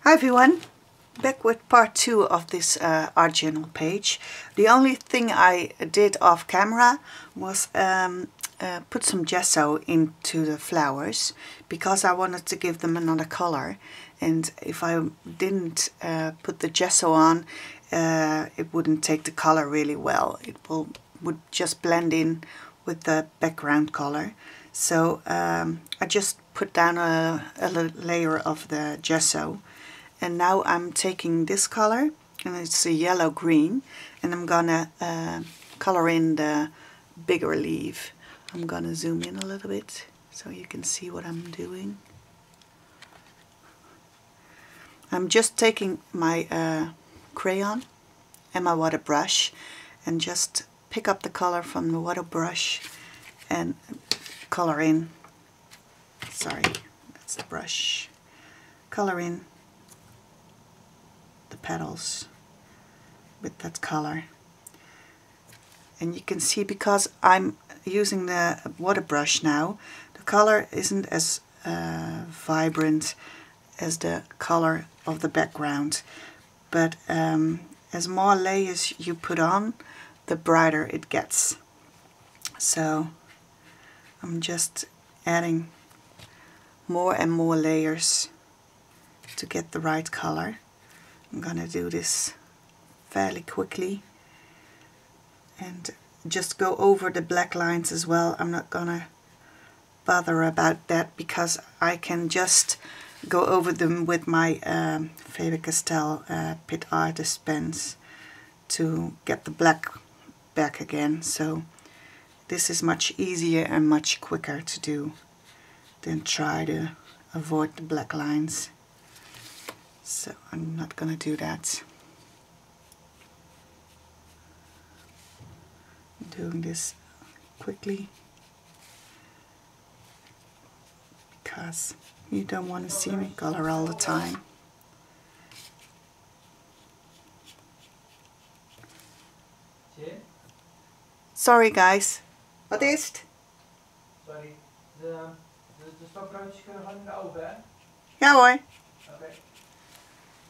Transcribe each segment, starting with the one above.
Hi everyone, back with part 2 of this art journal page. The only thing I did off camera was put some gesso into the flowers because I wanted to give them another color, and if I didn't put the gesso on it wouldn't take the color really well. It would just blend in with the background color. So I just put down a layer of the gesso. And now I'm taking this color, and it's a yellow-green, and I'm gonna color in the bigger leaf. I'm gonna zoom in a little bit so you can see what I'm doing. I'm just taking my crayon and my water brush and just pick up the color from the water brush and color in. Sorry, that's the brush. Color in the petals with that color. And you can see, because I'm using the water brush now, the color isn't as vibrant as the color of the background, but as more layers you put on, the brighter it gets. So I'm just adding more and more layers to get the right color. I'm gonna do this fairly quickly and just go over the black lines as well. I'm not gonna bother about that because I can just go over them with my Faber-Castell Pit Artist pens to get the black back again. So this is much easier and much quicker to do than try to avoid the black lines. So I'm not going to do that. I'm doing this quickly because you don't want to see me color all the time. Sorry guys. Wat is het? Sorry, de stokbroodjes kunnen gewoon in de oven, hè? Ja hoor. Oké.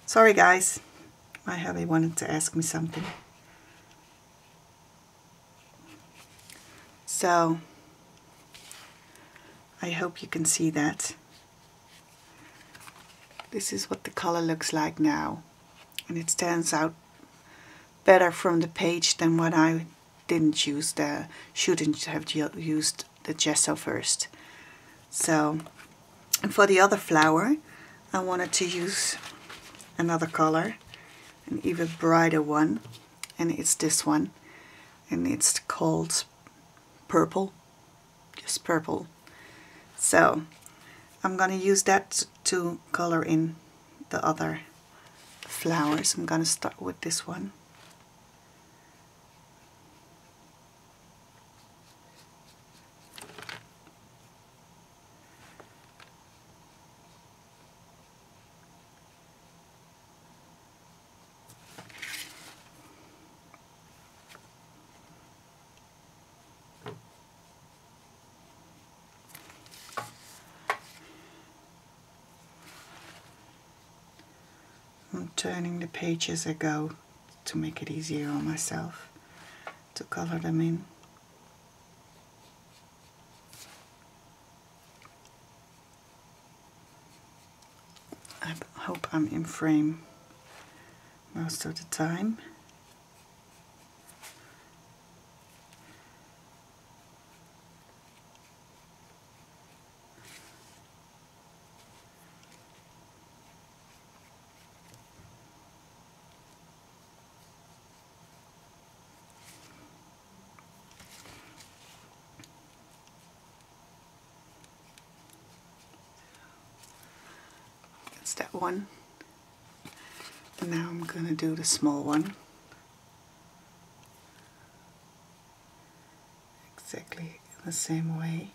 Sorry guys, my hubby wanted to ask me something. So, I hope you can see that. This is what the color looks like now. And it stands out better from the page than when I shouldn't have used the gesso first. So, and for the other flower, I wanted to use another color, an even brighter one, and it's this one, and it's called purple, just purple. So I'm gonna use that to color in the other flowers. I'm gonna start with this one. I'm turning the page as I go to make it easier on myself to color them in. I hope I'm in frame most of the time. That one, and now I'm going to do the small one exactly the same way.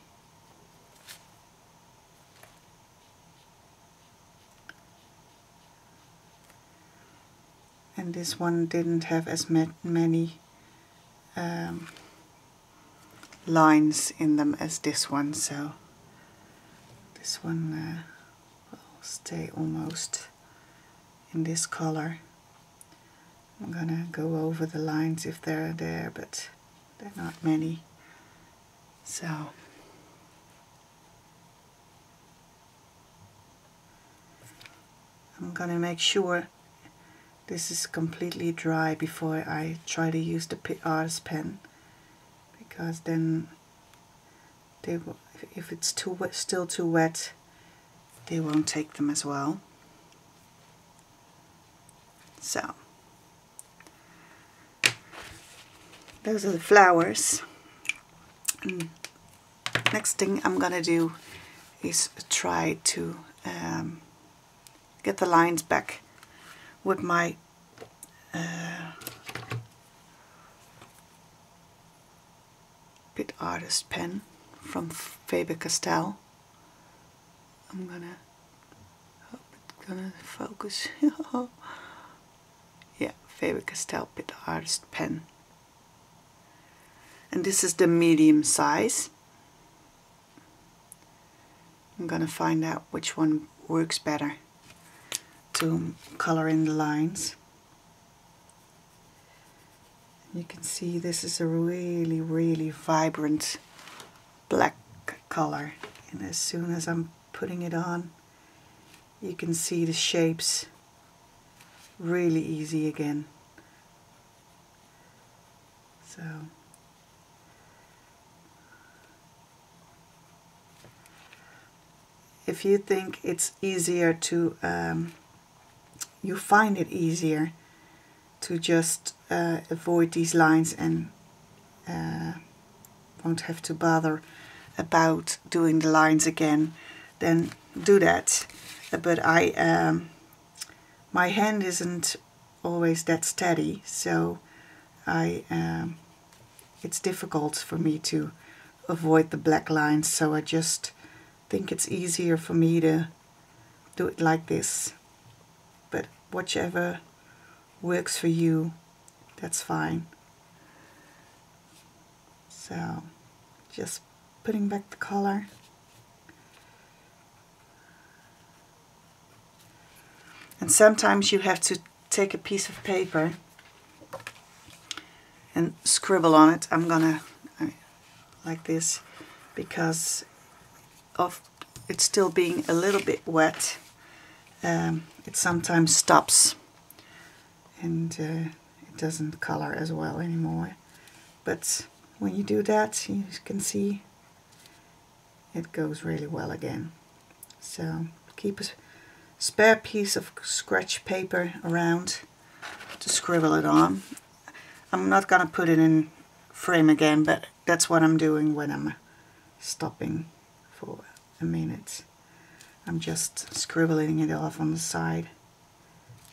And this one didn't have as many lines in them as this one, so this one will stay almost in this color. I'm gonna go over the lines if they're there, but they're not many. So I'm gonna make sure this is completely dry before I try to use the Pit Artist pen, because then they will, if it's too wet, still too wet, they won't take them as well. So those are the flowers. And next thing I'm gonna do is try to get the lines back with my Pit Artist pen from Faber-Castell. I'm gonna hope it's gonna focus. Yeah, Faber-Castell Pit Artist pen. And this is the medium size. I'm gonna find out which one works better to color in the lines. You can see this is a really, really vibrant black color, and as soon as I'm putting it on, you can see the shapes really easy again. So if you think it's easier to, you find it easier to just avoid these lines and won't have to bother about doing the lines again, then do that. But my hand isn't always that steady, so it's difficult for me to avoid the black lines, so I just think it's easier for me to do it like this. But whichever works for you, that's fine. So just putting back the color. And sometimes you have to take a piece of paper and scribble on it. I'm gonna like this, because of it still being a little bit wet, it sometimes stops and it doesn't color as well anymore. But when you do that, you can see it goes really well again. So keep a spare piece of scratch paper around to scribble it on. I'm not gonna put it in frame again, but that's what I'm doing when I'm stopping for a minute. I'm just scribbling it off on the side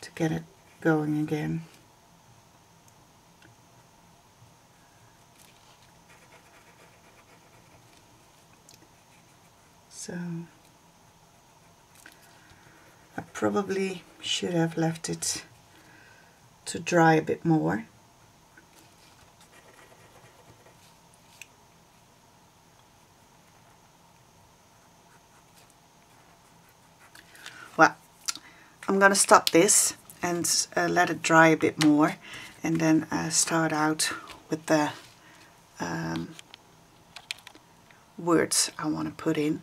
to get it going again. So I probably should have left it to dry a bit more. Well, I'm gonna stop this and let it dry a bit more, and then start out with the words I want to put in.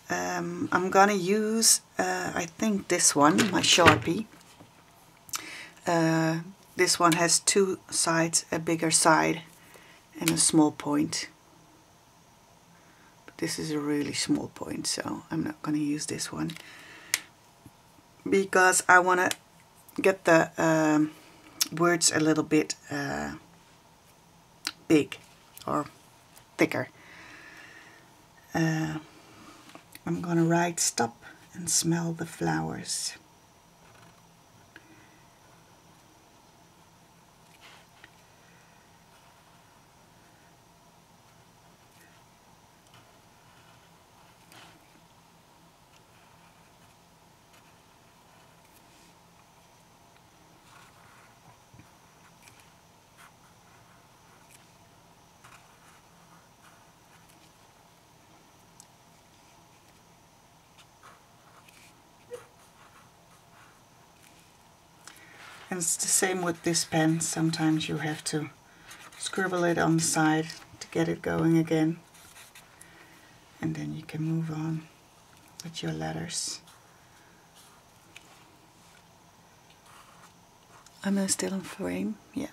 I'm gonna use, I think this one, my Sharpie. This one has two sides, a bigger side and a small point. But this is a really small point, so I'm not gonna use this one, because I want to get the words a little bit big or thicker. I'm gonna write "stop and smell the flowers." And it's the same with this pen. Sometimes you have to scribble it on the side to get it going again. And then you can move on with your letters. Am I still in frame? Yeah.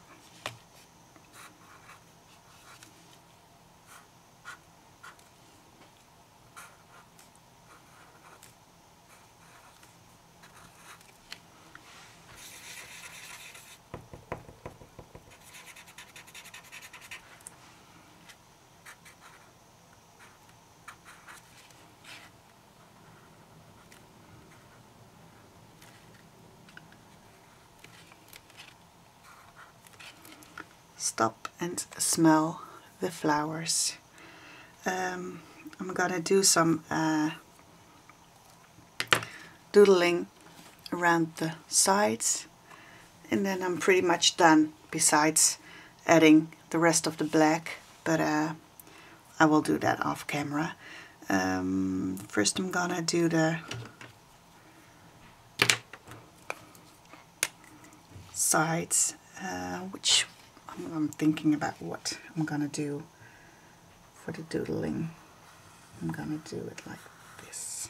Stop and smell the flowers. I'm gonna do some doodling around the sides, and then I'm pretty much done, besides adding the rest of the black, but I will do that off camera. First I'm gonna do the sides, which I'm thinking about what I'm gonna do for the doodling. I'm gonna do it like this.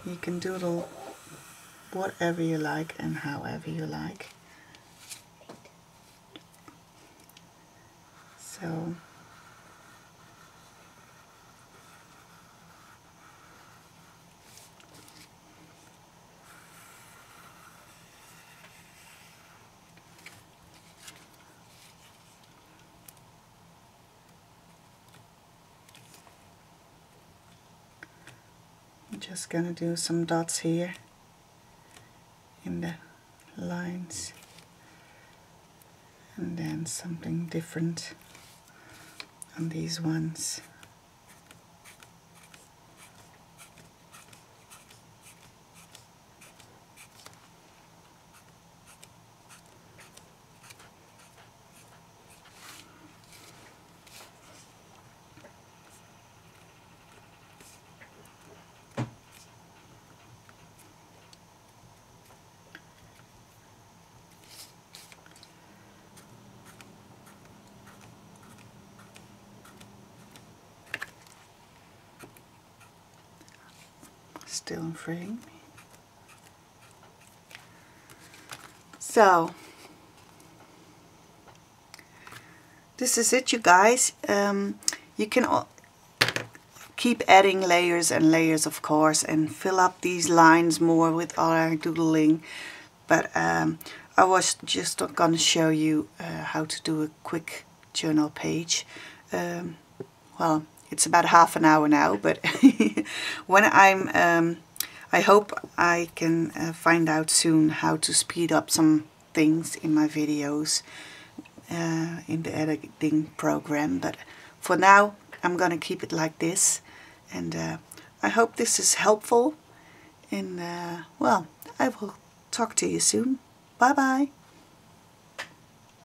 You can doodle whatever you like and however you like. So I'm just gonna do some dots here in the lines, and then something different on these ones. Still in frame. So this is it, you guys. You can keep adding layers and layers, of course, and fill up these lines more with our doodling, but I was just gonna show you how to do a quick journal page. Well, it's about half an hour now, but when I hope I can find out soon how to speed up some things in my videos in the editing program. But for now, I'm gonna keep it like this, and I hope this is helpful. And well, I will talk to you soon. Bye bye.